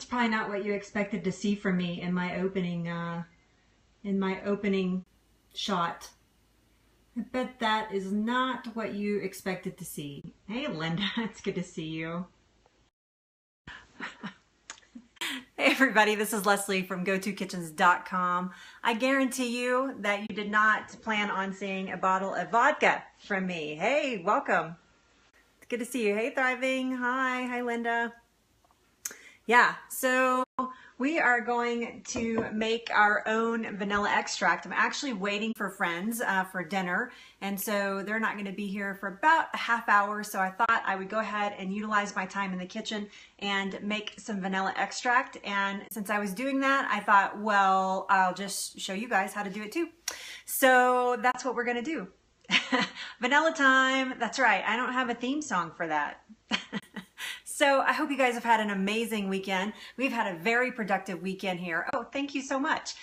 That's probably not what you expected to see from me in my opening shot. I bet that is not what you expected to see. Hey, Linda, it's good to see you. Hey everybody, this is Leslie from GoToKitchens.com. I guarantee you that you did not plan on seeing a bottle of vodka from me. Hey, welcome. It's good to see you. Hey, Thriving. Hi, Linda. Yeah, so we are going to make our own vanilla extract. I'm actually waiting for friends for dinner, and so they're not going to be here for about a half hour, so I thought I would go ahead and utilize my time in the kitchen and make some vanilla extract. And since I was doing that, I thought, well, I'll just show you guys how to do it too. So that's what we're going to do. Vanilla time. That's right. I don't have a theme song for that. So I hope you guys have had an amazing weekend. We've had a very productive weekend here. Oh, thank you so much.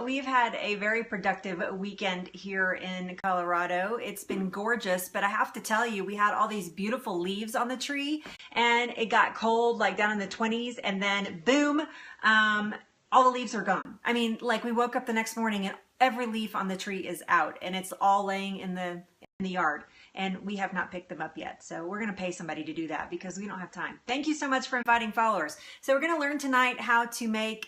We've had a very productive weekend here in Colorado. It's been gorgeous, but I have to tell you, we had all these beautiful leaves on the tree, and it got cold, like down in the 20s, and then boom, all the leaves are gone. I mean, like we woke up the next morning and every leaf on the tree is out, and it's all laying in the yard, and we have not picked them up yet. So we're going to pay somebody to do that because we don't have time. Thank you so much for inviting followers. So we're going to learn tonight how to make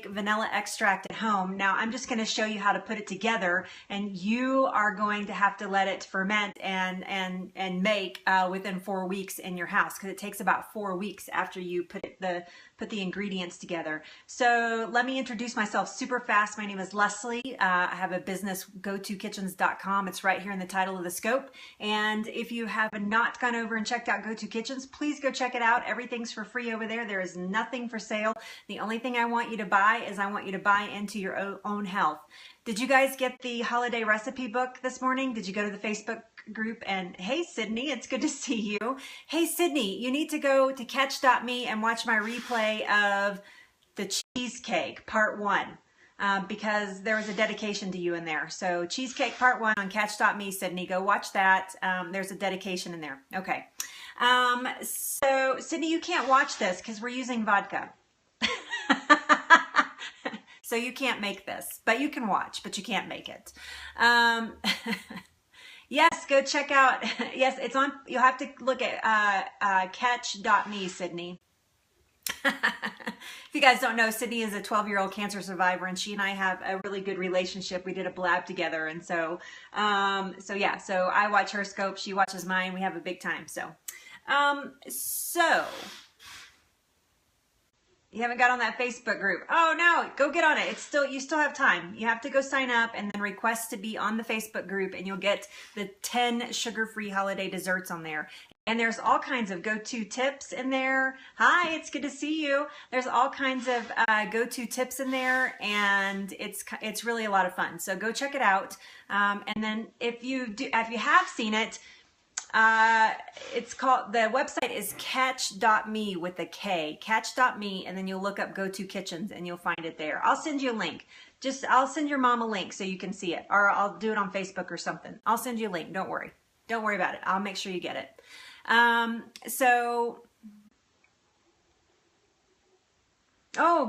vanilla extract at home. Now I'm just going to show you how to put it together, and you are going to have to let it ferment and make within 4 weeks in your house, because it takes about 4 weeks after you put the ingredients together. So let me introduce myself super fast. My name is Leslie. I have a business, GoToKitchens.com. It's right here in the title of the scope. And if you have not gone over and checked out GoTo Kitchens, please go check it out. Everything's for free over there. There is nothing for sale. The only thing I want you to buy is I want you to buy into your own health. Did you guys get the holiday recipe book this morning? Did you go to the Facebook group? And hey, Sydney, it's good to see you. Hey, Sydney, you need to go to catch.me and watch my replay of the cheesecake part 1 because there was a dedication to you in there. So cheesecake part 1 on catch.me, Sydney, go watch that. There's a dedication in there. Okay. So Sydney, you can't watch this because we're using vodka. So you can't make this, but you can watch, but you can't make it. Yes, go check out. Yes, it's on. You'll have to look at catch.me, Sydney. If you guys don't know, Sydney is a 12-year-old cancer survivor, and she and I have a really good relationship. We did a blab together, and so yeah. So I watch her scope, she watches mine. We have a big time. So you haven't got on that Facebook group. Oh no, go get on it. You still have time. You have to go sign up and then request to be on the Facebook group, and you'll get the 10 sugar-free holiday desserts on there. And there's all kinds of go-to tips in there. Hi, it's good to see you. There's all kinds of go-to tips in there, and it's really a lot of fun. So go check it out. And then if you have seen it, it's called, the website is catch.me with a K, catch.me, and then you'll look up GoTo Kitchens and you'll find it there. I'll send you a link. I'll send your mom a link so you can see it, or I'll do it on Facebook or something. I'll send you a link. Don't worry. Don't worry about it. I'll make sure you get it. Oh,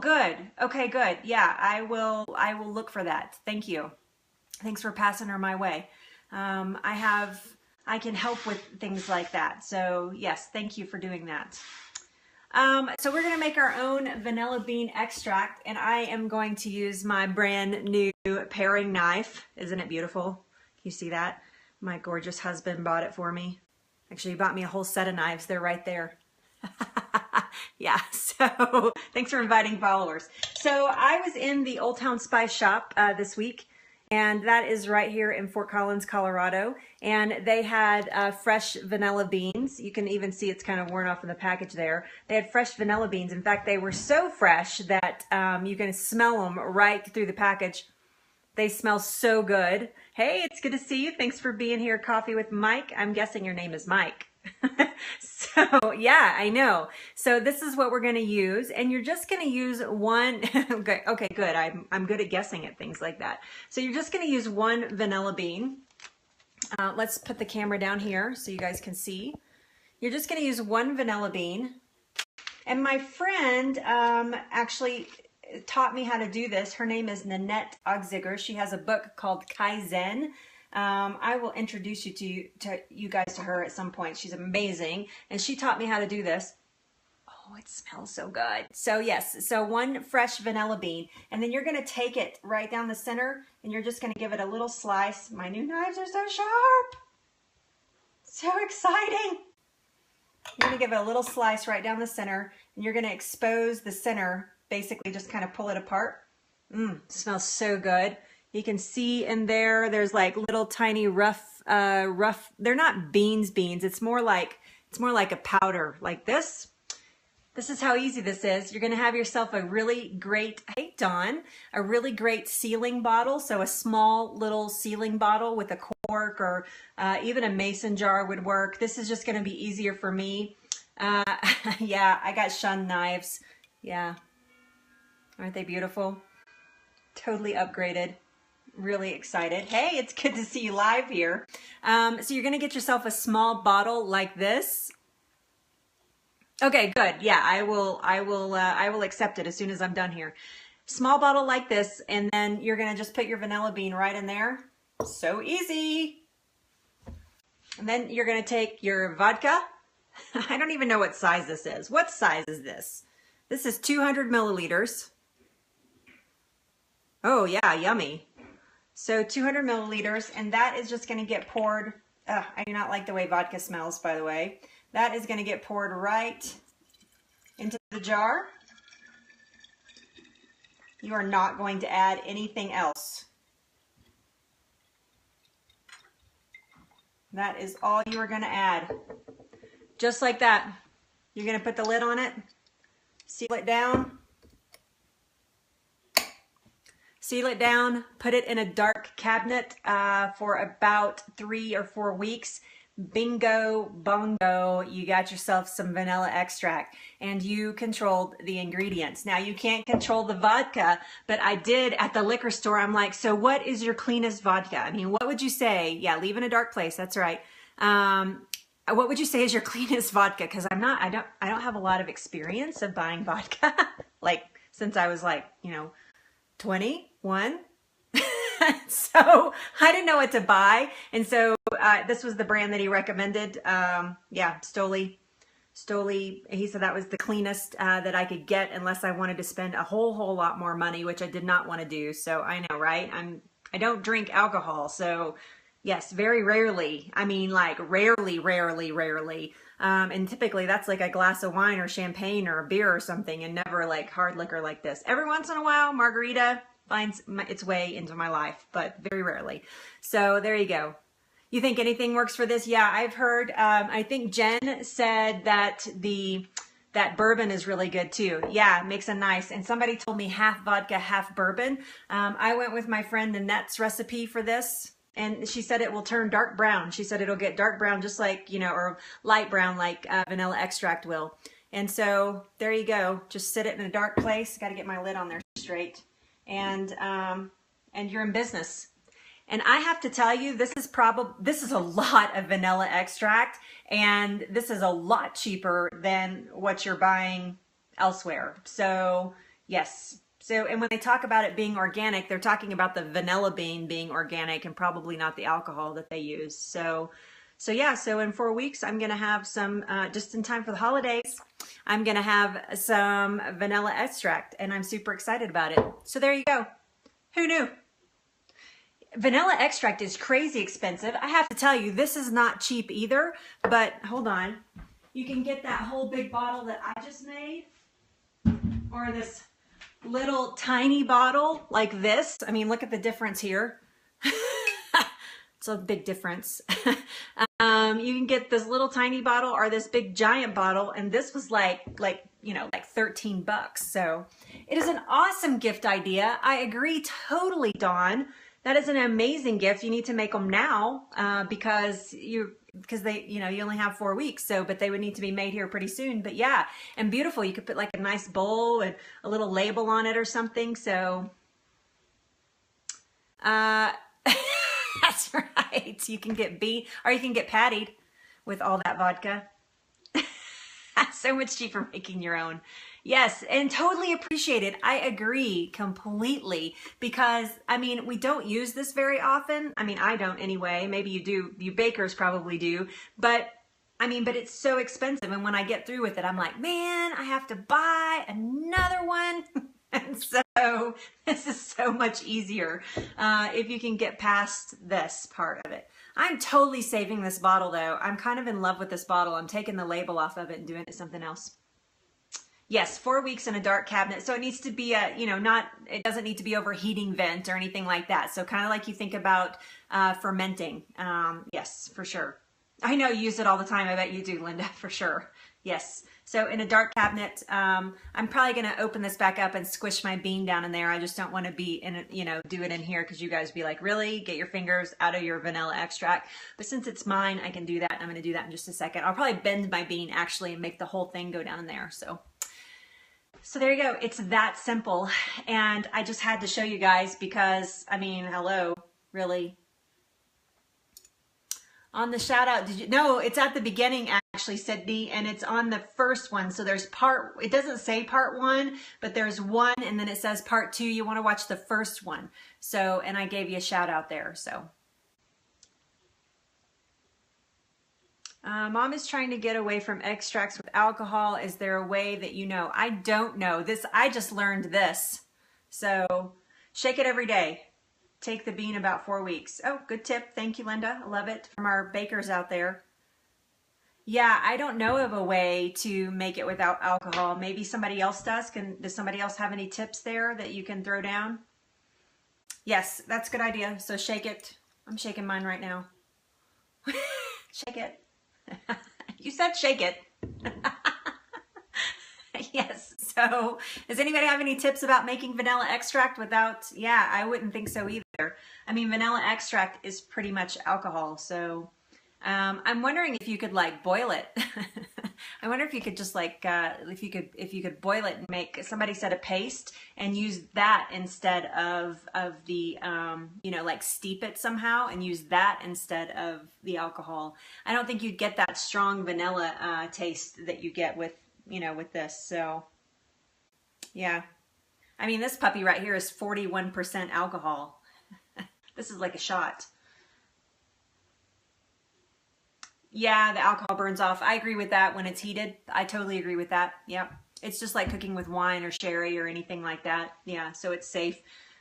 good. Okay, good. Yeah, I will look for that. Thank you. Thanks for passing her my way. I can help with things like that. So yes, thank you for doing that. So we're going to make our own vanilla bean extract, and I am going to use my brand new paring knife. Isn't it beautiful? Can you see that? My gorgeous husband bought it for me. Actually, he bought me a whole set of knives. They're right there. Yeah, so thanks for inviting followers. So I was in the Old Town Spice shop this week, and that is right here in Fort Collins, Colorado. And they had fresh vanilla beans. You can even see it's kind of worn off in the package there. They had fresh vanilla beans. In fact, they were so fresh that you can smell them right through the package. They smell so good. Hey, it's good to see you. Thanks for being here. Coffee with Mike. I'm guessing your name is Mike. So yeah, I know. So this is what we're going to use, and you're just going to use one. Okay, good. I'm good at guessing at things like that. So you're just going to use one vanilla bean. Let's put the camera down here so you guys can see. You're just going to use one vanilla bean, And my friend actually taught me how to do this. Her name is Nanette Ogziger. She has a book called Kaizen. I will introduce you guys to her at some point. She's amazing. And she taught me how to do this. Oh, it smells so good. So yes, so one fresh vanilla bean, and then you're gonna take it right down the center, and you're just gonna give it a little slice. My new knives are so sharp. So exciting. You're gonna give it a little slice right down the center, and you're gonna expose the center, basically just kind of pull it apart. Smells so good. You can see in there, there's like little tiny rough, they're not beans, it's more like a powder like this. This is how easy this is. You're gonna have yourself a really great, hey Dawn, a really great sealing bottle. So a small little sealing bottle with a cork, or even a mason jar would work. This is just gonna be easier for me. Yeah, I got Shun knives. Yeah, aren't they beautiful? Totally upgraded. Really excited. Hey, it's good to see you live here. So you're gonna get yourself a small bottle like this. Okay, good. Yeah, I will accept it as soon as I'm done here. Small bottle like this, and then you're gonna just put your vanilla bean right in there. So easy. And then you're gonna take your vodka. I don't even know what size this is. What size is this? This is 200 milliliters. Oh yeah, yummy. So 200 milliliters, and that is just gonna get poured. I do not like the way vodka smells, by the way. That is gonna get poured right into the jar. You are not going to add anything else. That is all you are gonna add. Just like that. You're gonna put the lid on it, seal it down, put it in a dark cabinet for about 3 or 4 weeks. Bingo, bongo, you got yourself some vanilla extract, and you controlled the ingredients. Now, you can't control the vodka, but I did at the liquor store. I'm like, so what is your cleanest vodka? I mean, what would you say? Yeah, leave in a dark place. That's right. What would you say is your cleanest vodka? Because I don't have a lot of experience of buying vodka, like since I was like, 21. So I didn't know what to buy. And so this was the brand that he recommended. Yeah, Stoli. He said that was the cleanest that I could get, unless I wanted to spend a whole lot more money, which I did not want to do. So I know, right? I don't drink alcohol. So yes, very rarely. I mean, like rarely. And typically that's like a glass of wine or champagne or a beer or something, and never like hard liquor like this. Every once in a while, margarita finds its way into my life, but very rarely. So there you go. You think anything works for this? Yeah, I've heard, I think Jen said that that bourbon is really good too. Yeah, it makes a nice, and somebody told me half vodka, half bourbon. I went with my friend Nanette's recipe for this, and she said it will turn dark brown. She said it'll get dark brown just like, or light brown like vanilla extract will. And so there you go. Just sit it in a dark place. Got to get my lid on there straight. And you're in business. And I have to tell you, this is a lot of vanilla extract, and this is a lot cheaper than what you're buying elsewhere. So yes. So, and when they talk about it being organic, they're talking about the vanilla bean being organic and probably not the alcohol that they use. So yeah, so in 4 weeks, I'm going to have some, just in time for the holidays, I'm going to have some vanilla extract, and I'm super excited about it. So there you go. Who knew? Vanilla extract is crazy expensive. I have to tell you, this is not cheap either, but hold on. You can get that whole big bottle that I just made, or this little tiny bottle like this. I mean, look at the difference here. It's a big difference. You can get this little tiny bottle or this big giant bottle, and this was like 13 bucks. So it is an awesome gift idea. I agree totally, Dawn. That is an amazing gift. You need to make them now because they, you only have 4 weeks. So, but they would need to be made here pretty soon. But yeah, and beautiful. You could put like a nice bowl and a little label on it or something. So, that's right. You can get or you can get pattied with all that vodka. So much cheaper making your own. Yes, and totally appreciate it. I agree completely because, I mean, we don't use this very often. I mean, I don't anyway. Maybe you do. You bakers probably do. But, I mean, but it's so expensive. And when I get through with it, I'm like, man, I have to buy another one. And so this is so much easier if you can get past this part of it. I'm totally saving this bottle though. I'm kind of in love with this bottle. I'm taking the label off of it and doing it something else. Yes, 4 weeks in a dark cabinet. So it needs to be a, you know, it doesn't need to be overheating vent or anything like that. So kind of like you think about fermenting. Yes, for sure. I know you use it all the time. I bet you do, Linda, for sure. Yes. So in a dark cabinet, I'm probably going to open this back up and squish my bean down in there. I just don't want to be in, you know, do it in here because you guys be like, really? Get your fingers out of your vanilla extract. But since it's mine, I can do that. I'm going to do that in just a second. I'll probably bend my bean actually and make the whole thing go down in there. So there you go. It's that simple. And I just had to show you guys because, I mean, hello, really? On the shout out, did you? No, it's at the beginning actually, Sydney, and it's on the first one. So there's it doesn't say part 1, but there's 1 and then it says part 2. You want to watch the first one. So, and I gave you a shout out there. So. Mom is trying to get away from extracts with alcohol. Is there a way that you know? I don't know. I just learned this. So shake it every day. Take the bean about 4 weeks. Oh, good tip. Thank you, Linda. I love it from our bakers out there. Yeah, I don't know of a way to make it without alcohol. Maybe somebody else does. Does somebody else have any tips there that you can throw down? Yes, that's a good idea. So shake it. I'm shaking mine right now. Shake it. You said shake it. Yes. So does anybody have any tips about making vanilla extract without, yeah, I wouldn't think so either. I mean, vanilla extract is pretty much alcohol. So I'm wondering if you could like boil it. I wonder if you could just like, if you could boil it and make, somebody said a paste and use that instead of the, you know, like steep it somehow and use that instead of the alcohol. I don't think you'd get that strong vanilla taste that you get with, you know, with this. So yeah, I mean, this puppy right here is 41% alcohol. This is like a shot. Yeah, the alcohol burns off. I agree with that when it's heated. I totally agree with that. Yep. It's just like cooking with wine or sherry or anything like that. Yeah, so it's safe.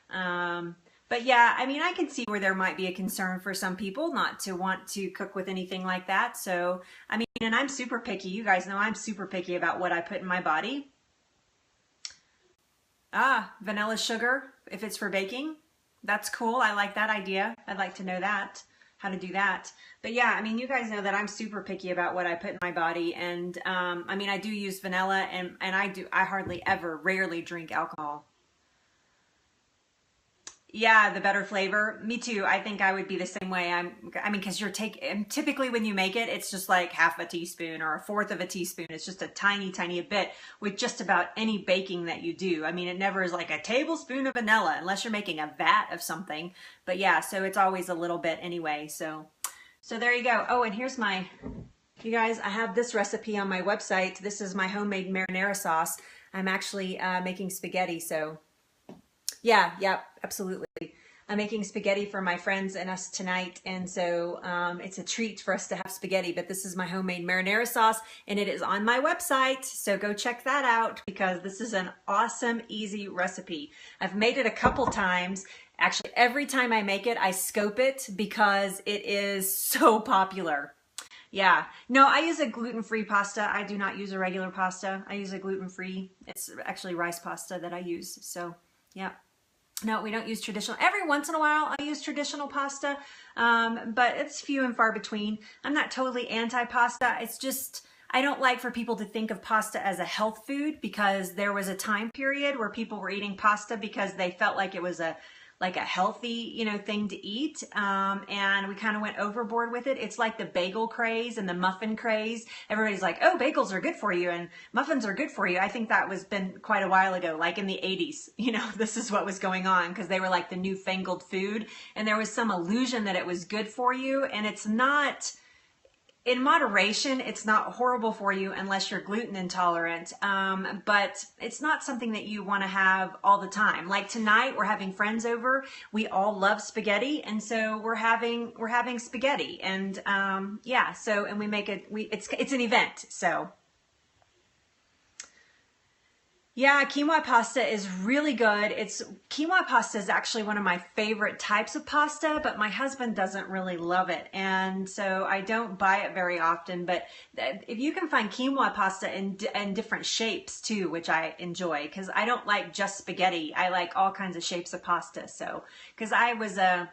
But yeah, I mean, I can see where there might be a concern for some people not to want to cook with anything like that. So, I mean, and I'm super picky. You guys know I'm super picky about what I put in my body. Ah, vanilla sugar, if it's for baking. That's cool. I like that idea. I'd like to know that, how to do that. But yeah, I mean, you guys know that I'm super picky about what I put in my body. And I mean, I do use vanilla and I hardly ever, rarely drink alcohol. Yeah, the better flavor. Me too. I think I would be the same way. I mean, because typically when you make it, it's just like half a teaspoon or a fourth of a teaspoon. It's just a tiny, tiny bit with just about any baking that you do. I mean, it never is like a tablespoon of vanilla unless you're making a vat of something. But yeah, so it's always a little bit anyway. So there you go. Oh, and here's you guys, I have this recipe on my website. This is my homemade marinara sauce. I'm actually making spaghetti, so yeah, absolutely. I'm making spaghetti for my friends and us tonight, and so it's a treat for us to have spaghetti, but this is my homemade marinara sauce, and it is on my website, so go check that out because this is an awesome, easy recipe. I've made it a couple times. Actually, every time I make it, I scope it because it is so popular. Yeah, no, I use a gluten-free pasta. I do not use a regular pasta. I use a gluten-free. It's actually rice pasta that I use, so yeah. No, we don't use traditional. Every once in a while, I use traditional pasta, but it's few and far between. I'm not totally anti-pasta. It's just, I don't like for people to think of pasta as a health food because there was a time period where people were eating pasta because they felt like it was a healthy, you know, thing to eat. And we kind of went overboard with it. It's like the bagel craze and the muffin craze. Everybody's like, oh, bagels are good for you and muffins are good for you. I think that been quite a while ago, like in the 80s, you know, this is what was going on because they were like the newfangled food and there was some illusion that it was good for you. And it's not, in moderation, it's not horrible for you unless you're gluten intolerant, but it's not something that you want to have all the time. Like tonight, we're having friends over. We all love spaghetti, and so we're having spaghetti, and yeah. So and we make it. It's an event, so. Yeah, quinoa pasta is really good. Quinoa pasta is actually one of my favorite types of pasta, but my husband doesn't really love it. And so I don't buy it very often, but if you can find quinoa pasta in different shapes too, which I enjoy, because I don't like just spaghetti. I like all kinds of shapes of pasta. So, because I was a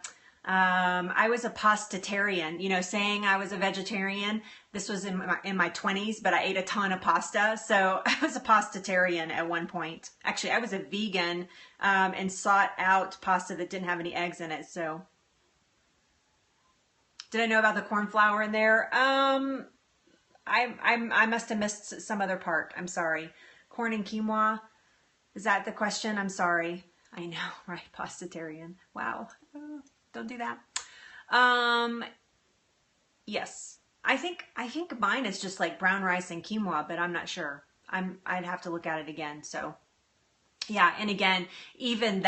pastatarian, you know, saying I was a vegetarian. This was in my 20s, but I ate a ton of pasta. So I was a pastatarian at one point. Actually, I was a vegan and sought out pasta that didn't have any eggs in it. So did I know about the corn flour in there? I must have missed some other part. I'm sorry. Corn and quinoa. Is that the question? I'm sorry. I know, right? Pastatarian. Wow. Don't do that. Yes. I think mine is just like brown rice and quinoa, but I'm not sure. I'd have to look at it again. So yeah, and again, even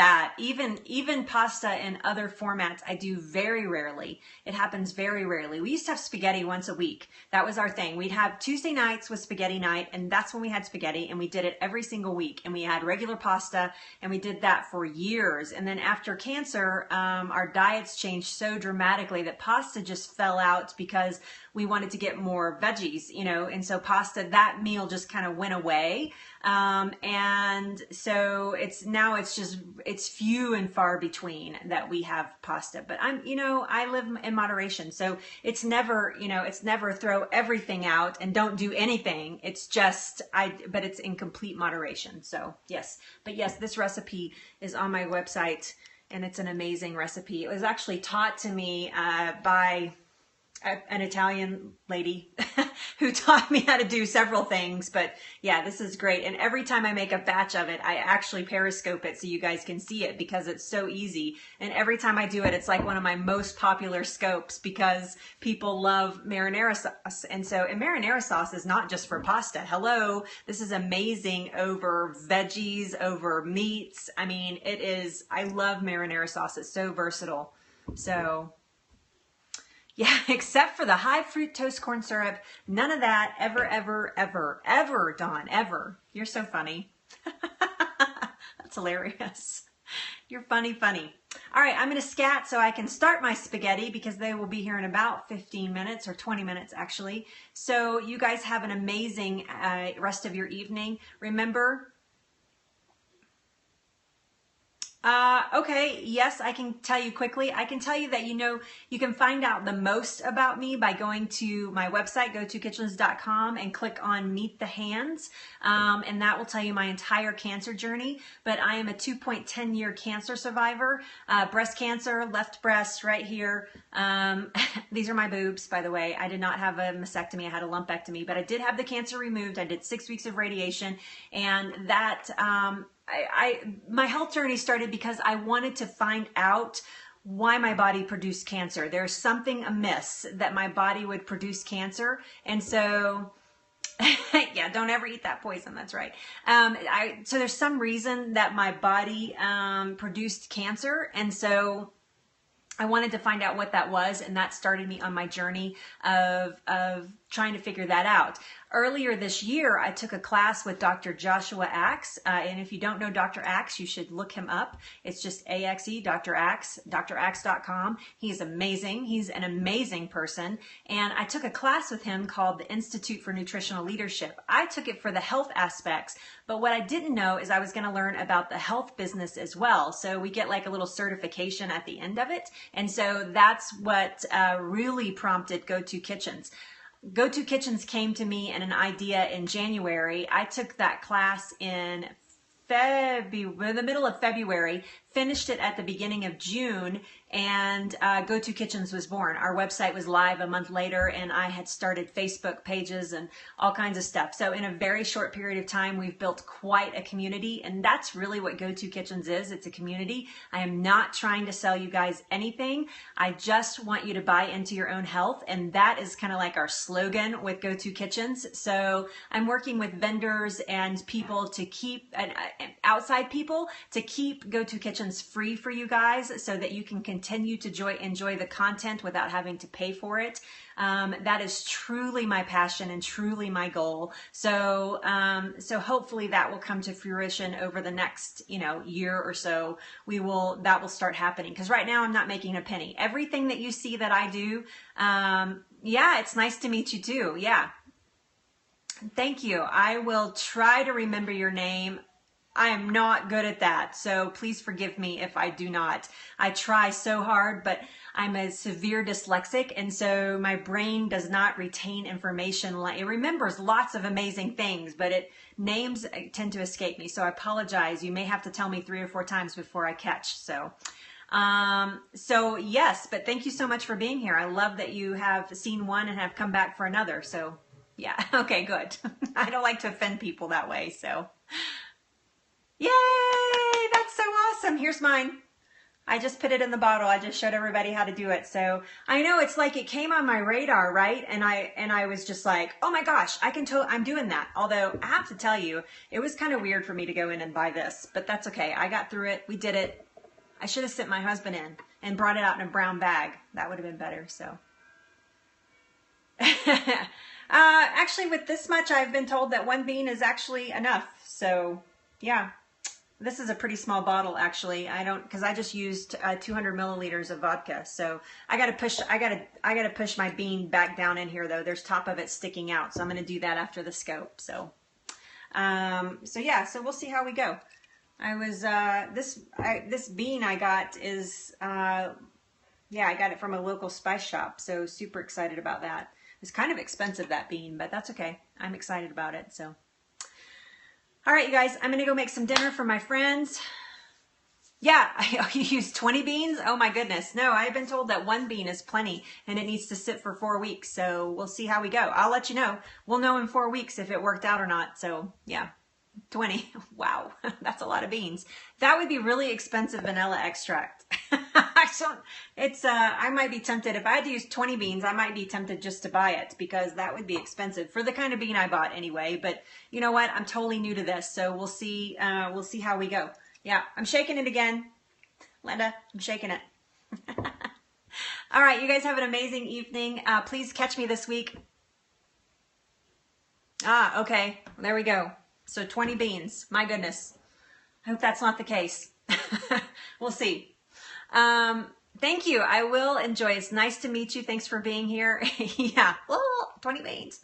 pasta in other formats, I do very rarely. It happens very rarely. We used to have spaghetti once a week. That was our thing. We'd have Tuesday nights was spaghetti night, and that's when we had spaghetti, and we did it every single week. And we had regular pasta, and we did that for years. And then after cancer, our diets changed so dramatically that pasta just fell out because we wanted to get more veggies, you know, and so pasta, that meal just kind of went away. And so it's few and far between that we have pasta, but I live in moderation. So it's never throw everything out and don't do anything. It's just, but it's in complete moderation. So yes, this recipe is on my website and it's an amazing recipe. It was actually taught to me, by an Italian lady who taught me how to do several things. But yeah, this is great. And every time I make a batch of it, I actually periscope it so you guys can see it because it's so easy. And every time I do it, it's like one of my most popular scopes because people love marinara sauce. And marinara sauce is not just for pasta. Hello, this is amazing over veggies, over meats. I mean, I love marinara sauce. It's so versatile. So yeah, except for the high fructose corn syrup. None of that ever, ever, ever, ever, Dawn, ever. You're so funny. That's hilarious. You're funny. All right, I'm going to scat so I can start my spaghetti because they will be here in about 15 minutes or 20 minutes actually. So you guys have an amazing rest of your evening. Remember, okay, yes, I can tell you quickly. I can tell you that you can find out the most about me by going to my website, go2kitchens.com, and click on Meet the Hands, and that will tell you my entire cancer journey. But I am a 2.10-year cancer survivor, breast cancer, left breast, right here. These are my boobs, by the way. I did not have a mastectomy. I had a lumpectomy, but I did have the cancer removed. I did 6 weeks of radiation, and that my health journey started because I wanted to find out why my body produced cancer. There's something amiss that my body would produce cancer. And so, yeah, don't ever eat that poison. That's right. So there's some reason that my body produced cancer. And so I wanted to find out what that was. And that started me on my journey of trying to figure that out. Earlier this year, I took a class with Dr. Joshua Axe, and if you don't know Dr. Axe, you should look him up. It's just AXE, Dr. Axe, draxe.com. He's amazing. He's an amazing person, and I took a class with him called the Institute for Nutritional Leadership. I took it for the health aspects, but what I didn't know is I was going to learn about the health business as well. So we get like a little certification at the end of it, and so that's what really prompted Go To Kitchens. Go To Kitchens came to me in an idea in January. I took that class in the middle of February. finished it at the beginning of June, and Go To Kitchens was born. Our website was live a month later, and I had started Facebook pages and all kinds of stuff. So in a very short period of time, we've built quite a community, and that's really what Go To Kitchens is. It's a community. I am not trying to sell you guys anything. I just want you to buy into your own health, and that is kind of like our slogan with Go To Kitchens. So I'm working with vendors and people to keep, outside people, to keep Go To Kitchens free for you guys so that you can continue to enjoy the content without having to pay for it. That is truly my passion and truly my goal. So, so hopefully that will come to fruition over the next, year or so. That will start happening. Because right now I'm not making a penny. Everything that you see that I do, yeah, it's nice to meet you too. Yeah. Thank you. I will try to remember your name. I am not good at that, so please forgive me if I do not. I try so hard, but I'm a severe dyslexic, and so my brain does not retain information. It remembers lots of amazing things, but names tend to escape me, so I apologize. You may have to tell me 3 or 4 times before I catch. So yes, but thank you so much for being here. I love that you have seen one and have come back for another. So yeah, okay, good. I don't like to offend people that way, so. Yay! That's so awesome. Here's mine. I just put it in the bottle. I just showed everybody how to do it. So I know it's like it came on my radar, right? And I was just like, oh my gosh, I'm doing that. Although I have to tell you, it was kind of weird for me to go in and buy this, but that's okay. I got through it. We did it. I should have sent my husband in and brought it out in a brown bag. That would have been better. So actually with this much, I've been told that 1 bean is actually enough. So yeah. This is a pretty small bottle, actually. Because I just used 200 milliliters of vodka. So I gotta push my bean back down in here though. There's top of it sticking out. So I'm gonna do that after the scope. So, yeah, so we'll see how we go. This bean I got is, yeah, I got it from a local spice shop. So super excited about that. It's kind of expensive, that bean, but that's okay. I'm excited about it, so. All right, you guys, I'm gonna go make some dinner for my friends. Yeah, you use 20 beans? Oh my goodness. No, I've been told that 1 bean is plenty and it needs to sit for 4 weeks. So we'll see how we go. I'll let you know. We'll know in 4 weeks if it worked out or not. So yeah, 20. Wow, that's a lot of beans. That would be really expensive vanilla extract. I might be tempted, if I had to use 20 beans, I might be tempted just to buy it because that would be expensive for the kind of bean I bought anyway. But you know what? I'm totally new to this. So we'll see how we go. Yeah, I'm shaking it again. Linda, I'm shaking it. All right, you guys have an amazing evening. Please catch me this week. Okay, there we go. So 20 beans, my goodness. I hope that's not the case. We'll see. Thank you. I will enjoy. It's nice to meet you. Thanks for being here. Yeah. Oh, 20 beans.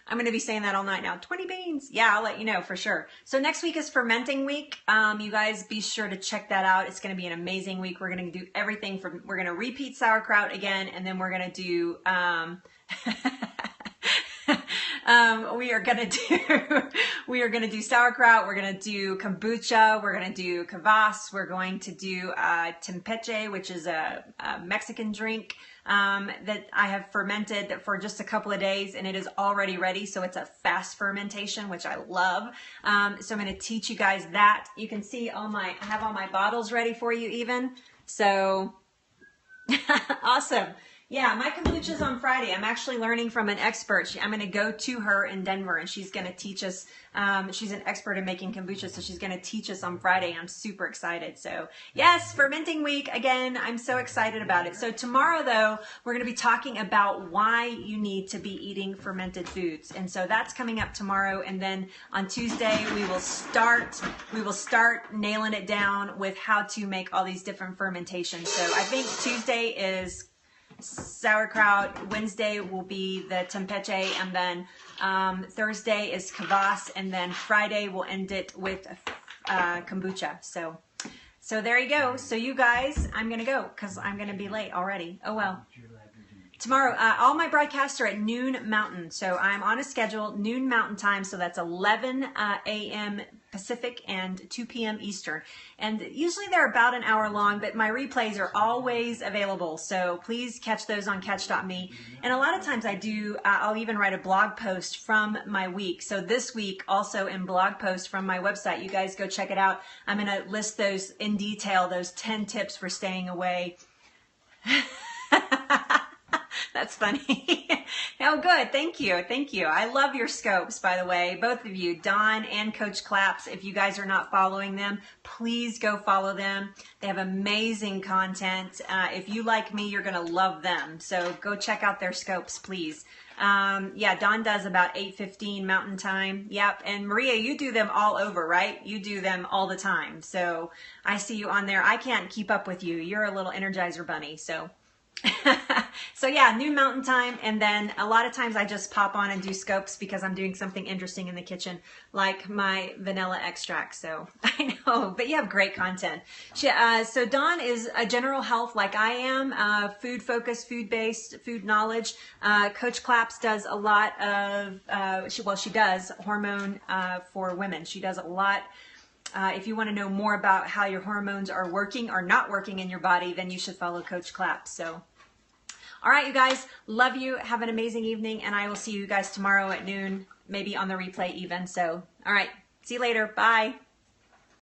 I'm going to be saying that all night now. 20 beans. Yeah, I'll let you know for sure. So next week is fermenting week. You guys be sure to check that out. It's going to be an amazing week. We're going to do everything we're going to repeat sauerkraut again, and then we're going to do, we are going to do sauerkraut. We're going to do kombucha. We're going to do kvass. We're going to do tempeche, which is a Mexican drink that I have fermented for just a couple of days, and it is already ready. So it's a fast fermentation, which I love. So I'm going to teach you guys that. You can see I have all my bottles ready for you even. So awesome. Yeah, my kombucha's on Friday. I'm actually learning from an expert. I'm going to go to her in Denver, and she's going to teach us. She's an expert in making kombucha, so she's going to teach us on Friday. I'm super excited. So yes, fermenting week again. I'm so excited about it. So tomorrow, though, we're going to be talking about why you need to be eating fermented foods, and so that's coming up tomorrow. And then on Tuesday, we will start nailing it down with how to make all these different fermentations. So I think Tuesday is sauerkraut, Wednesday will be the tempeche, and then Thursday is kvass, and then Friday we'll end it with kombucha. So there you go. So you guys, I'm gonna go because I'm gonna be late already. Oh well. Tomorrow, all my broadcasts are at noon Mountain, so I'm on a schedule, noon Mountain time, so that's 11 a.m. Pacific and 2 p.m. Eastern. And usually they're about an hour long, but my replays are always available. So please catch those on catch.me. And a lot of times I'll even write a blog post from my week. So this week also in blog post from my website, you guys go check it out. I'm going to list those in detail, those 10 tips for staying away. That's funny. Oh, good. Thank you. Thank you. I love your scopes, by the way, both of you, Don and Coach Claps. If you guys are not following them, please go follow them. They have amazing content. If you like me, you're going to love them. So go check out their scopes, please. Yeah, Don does about 8:15 Mountain Time. Yep. And Maria, you do them all over, right? You do them all the time. So I see you on there. I can't keep up with you. You're a little Energizer bunny. So so yeah, new Mountain Time, and then a lot of times I just pop on and do scopes because I'm doing something interesting in the kitchen, like my vanilla extract. So I know, but you have great content. So Dawn is a general health like I am, food focused, food based, food knowledge. Coach Claps does a lot of, she does hormone for women. She does a lot. If you want to know more about how your hormones are working or not working in your body, then you should follow Coach Claps. So, all right, you guys, love you. Have an amazing evening, and I will see you guys tomorrow at noon, maybe on the replay even. So, all right, see you later. Bye.